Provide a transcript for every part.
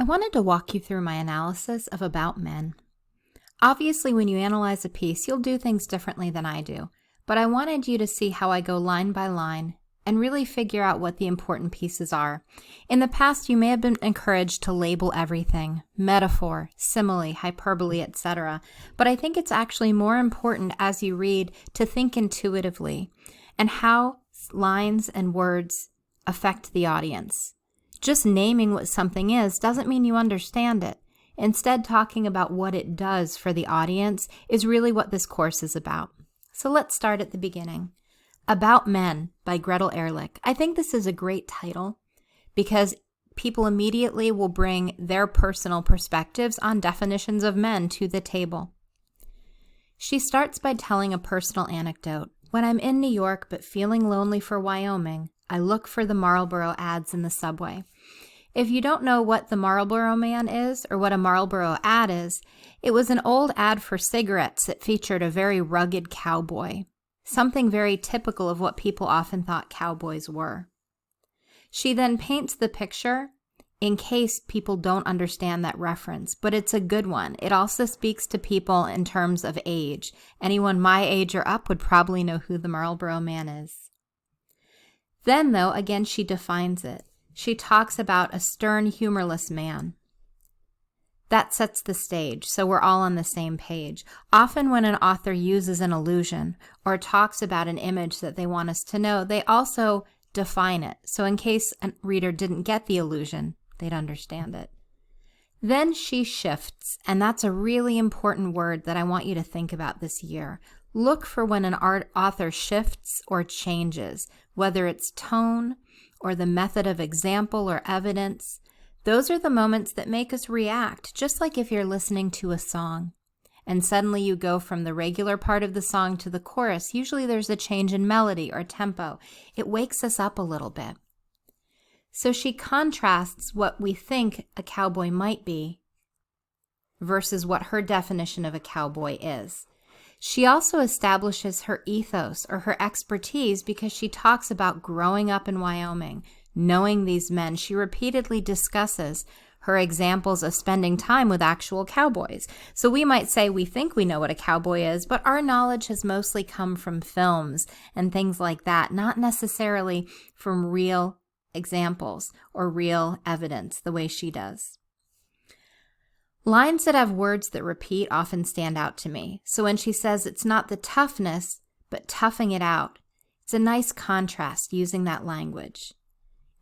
I wanted to walk you through my analysis of About Men. Obviously, when you analyze a piece, you'll do things differently than I do, but I wanted you to see how I go line by line and really figure out what the important pieces are. In the past, you may have been encouraged to label everything, metaphor, simile, hyperbole, etc., but I think it's actually more important as you read to think intuitively and how lines and words affect the audience. Just naming what something is doesn't mean you understand it. Instead, talking about what it does for the audience is really what this course is about. So let's start at the beginning. About Men by Gretel Ehrlich. I think this is a great title because people immediately will bring their personal perspectives on definitions of men to the table. She starts by telling a personal anecdote. When I'm in New York but feeling lonely for Wyoming, I look for the Marlboro ads in the subway. If you don't know what the Marlboro Man is or what a Marlboro ad is, it was an old ad for cigarettes that featured a very rugged cowboy, something very typical of what people often thought cowboys were. She then paints the picture in case people don't understand that reference, but it's a good one. It also speaks to people in terms of age. Anyone my age or up would probably know who the Marlboro Man is. Then, though, again, she defines it. She talks about a stern, humorless man. That sets the stage, so we're all on the same page. Often when an author uses an allusion or talks about an image that they want us to know, they also define it. So in case a reader didn't get the allusion, they'd understand it. Then she shifts, and that's a really important word that I want you to think about this year. Look for when an author shifts or changes, whether it's tone or the method of example or evidence. Those are the moments that make us react, just like if you're listening to a song and suddenly you go from the regular part of the song to the chorus. Usually there's a change in melody or tempo. It wakes us up a little bit. So she contrasts what we think a cowboy might be versus what her definition of a cowboy is. She also establishes her ethos or her expertise because she talks about growing up in Wyoming, knowing these men. She repeatedly discusses her examples of spending time with actual cowboys. So we might say we think we know what a cowboy is, but our knowledge has mostly come from films and things like that, not necessarily from real examples or real evidence the way she does. Lines that have words that repeat often stand out to me. So when she says it's not the toughness, but toughing it out, it's a nice contrast using that language.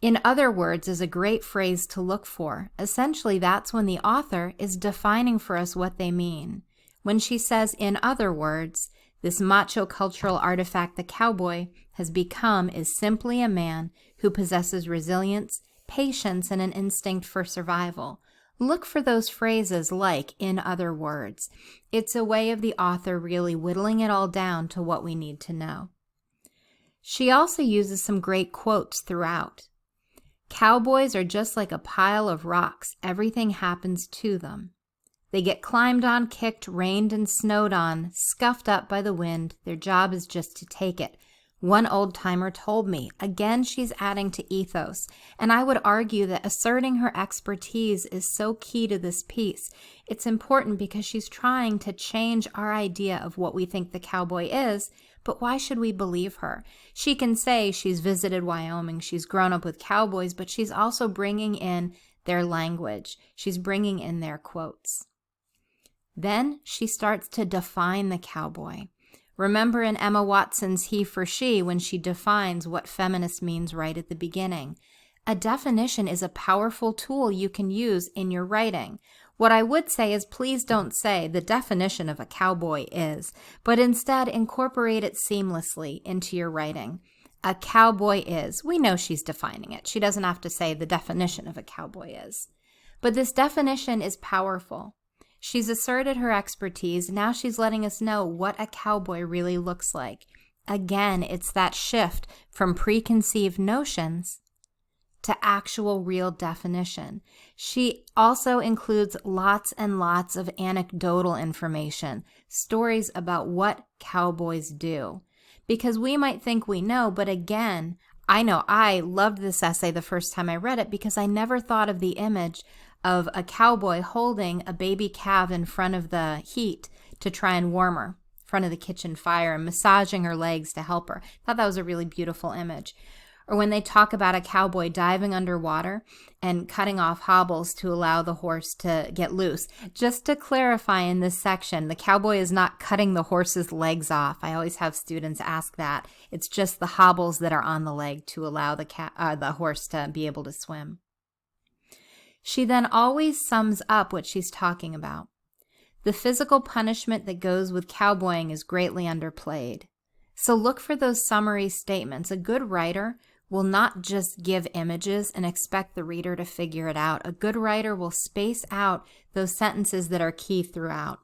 In other words is a great phrase to look for. Essentially, that's when the author is defining for us what they mean. When she says, in other words, this macho cultural artifact the cowboy has become is simply a man who possesses resilience, patience, and an instinct for survival. Look for those phrases like, in other words. It's a way of the author really whittling it all down to what we need to know. She also uses some great quotes throughout. Cowboys are just like a pile of rocks. Everything happens to them. They get climbed on, kicked, rained and snowed on, scuffed up by the wind. Their job is just to take it. One old-timer told me. Again, she's adding to ethos, and I would argue that asserting her expertise is so key to this piece. It's important because she's trying to change our idea of what we think the cowboy is, but why should we believe her? She can say she's visited Wyoming, she's grown up with cowboys, but she's also bringing in their language. She's bringing in their quotes. Then she starts to define the cowboy. Remember in Emma Watson's He for She when she defines what feminist means right at the beginning. A definition is a powerful tool you can use in your writing. What I would say is please don't say the definition of a cowboy is, but instead incorporate it seamlessly into your writing. A cowboy is. We know she's defining it. She doesn't have to say the definition of a cowboy is. But this definition is powerful. She's asserted her expertise. Now she's letting us know what a cowboy really looks like. Again, it's that shift from preconceived notions to actual real definition. She also includes lots and lots of anecdotal information, stories about what cowboys do. Because we might think we know, but again, I know I loved this essay the first time I read it because I never thought of the image of a cowboy holding a baby calf in front of the heat to try and warm her, in front of the kitchen fire, and massaging her legs to help her. I thought that was a really beautiful image. Or when they talk about a cowboy diving underwater and cutting off hobbles to allow the horse to get loose. Just to clarify in this section, the cowboy is not cutting the horse's legs off. I always have students ask that. It's just the hobbles that are on the leg to allow the horse to be able to swim. She then always sums up what she's talking about. The physical punishment that goes with cowboying is greatly underplayed. So look for those summary statements. A good writer will not just give images and expect the reader to figure it out. A good writer will space out those sentences that are key throughout.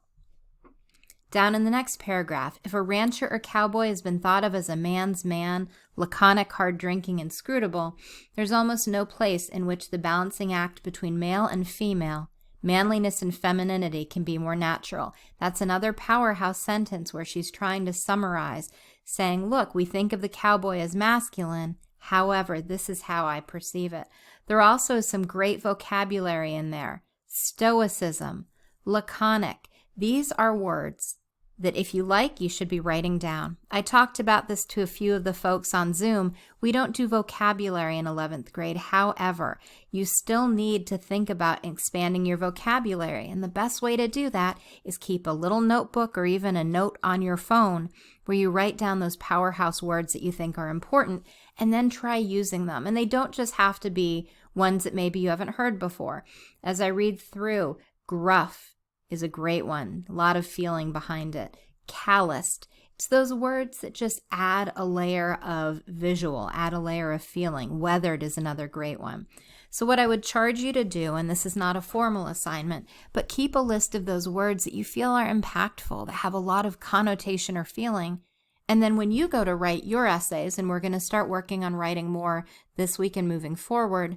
Down in the next paragraph, if a rancher or cowboy has been thought of as a man's man, laconic, hard-drinking, inscrutable, there's almost no place in which the balancing act between male and female, manliness and femininity, can be more natural. That's another powerhouse sentence where she's trying to summarize, saying, look, we think of the cowboy as masculine. However, this is how I perceive it. There also is some great vocabulary in there. Stoicism, laconic. These are words that if you like, you should be writing down. I talked about this to a few of the folks on Zoom. We don't do vocabulary in 11th grade. However, you still need to think about expanding your vocabulary. And the best way to do that is keep a little notebook or even a note on your phone where you write down those powerhouse words that you think are important and then try using them. And they don't just have to be ones that maybe you haven't heard before. As I read through, gruff is a great one. A lot of feeling behind it. Calloused. It's those words that just add a layer of visual, add a layer of feeling. Weathered is another great one. So what I would charge you to do, and this is not a formal assignment, but keep a list of those words that you feel are impactful, that have a lot of connotation or feeling. And then when you go to write your essays, and we're going to start working on writing more this week and moving forward,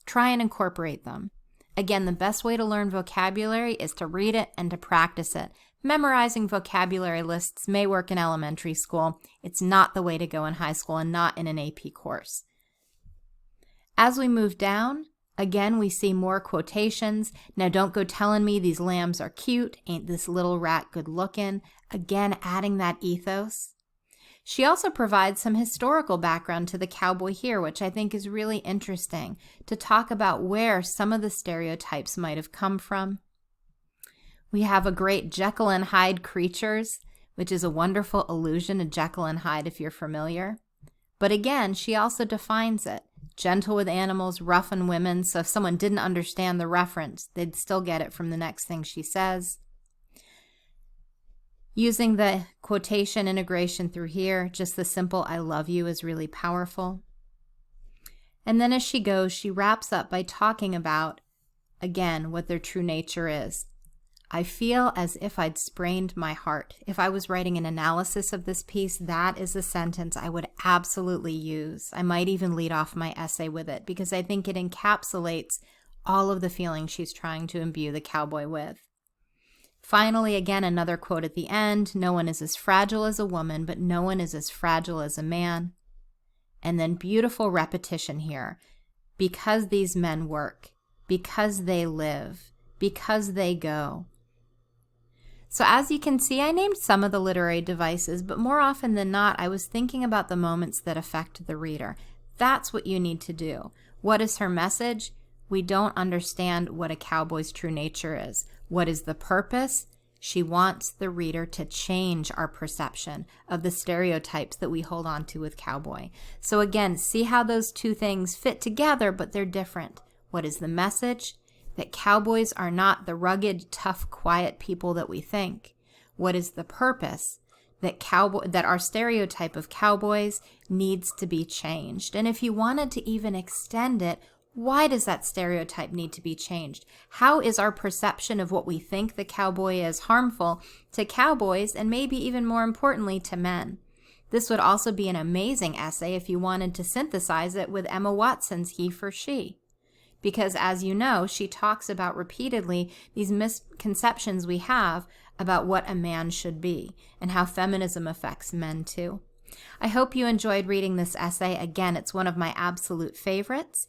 try and incorporate them. Again, the best way to learn vocabulary is to read it and to practice it. Memorizing vocabulary lists may work in elementary school. It's not the way to go in high school and not in an AP course. As we move down, again, we see more quotations. Now, don't go telling me these lambs are cute. Ain't this little rat good looking? Again, adding that ethos. She also provides some historical background to the cowboy here, which I think is really interesting, to talk about where some of the stereotypes might have come from. We have a great Jekyll and Hyde creatures, which is a wonderful allusion to Jekyll and Hyde if you're familiar. But again, she also defines it. Gentle with animals, rough on women, so if someone didn't understand the reference, they'd still get it from the next thing she says. Using the quotation integration through here, just the simple I love you is really powerful. And then as she goes, she wraps up by talking about, again, what their true nature is. I feel as if I'd sprained my heart. If I was writing an analysis of this piece, that is a sentence I would absolutely use. I might even lead off my essay with it because I think it encapsulates all of the feelings she's trying to imbue the cowboy with. Finally, again, another quote at the end. No one is as fragile as a woman, but no one is as fragile as a man. And then beautiful repetition here. Because these men work, because they live, because they go. So as you can see, I named some of the literary devices, but more often than not, I was thinking about the moments that affect the reader. That's what you need to do. What is her message? We don't understand what a cowboy's true nature is. What is the purpose? She wants the reader to change our perception of the stereotypes that we hold on to with cowboy. So again, see how those two things fit together, but they're different. What is the message? That cowboys are not the rugged, tough, quiet people that we think. What is the purpose? That our stereotype of cowboys needs to be changed. And if you wanted to even extend it, why does that stereotype need to be changed? How is our perception of what we think the cowboy is harmful to cowboys and maybe even more importantly to men? This would also be an amazing essay if you wanted to synthesize it with Emma Watson's He for She. Because as you know, she talks about repeatedly these misconceptions we have about what a man should be and how feminism affects men too. I hope you enjoyed reading this essay. Again, it's one of my absolute favorites.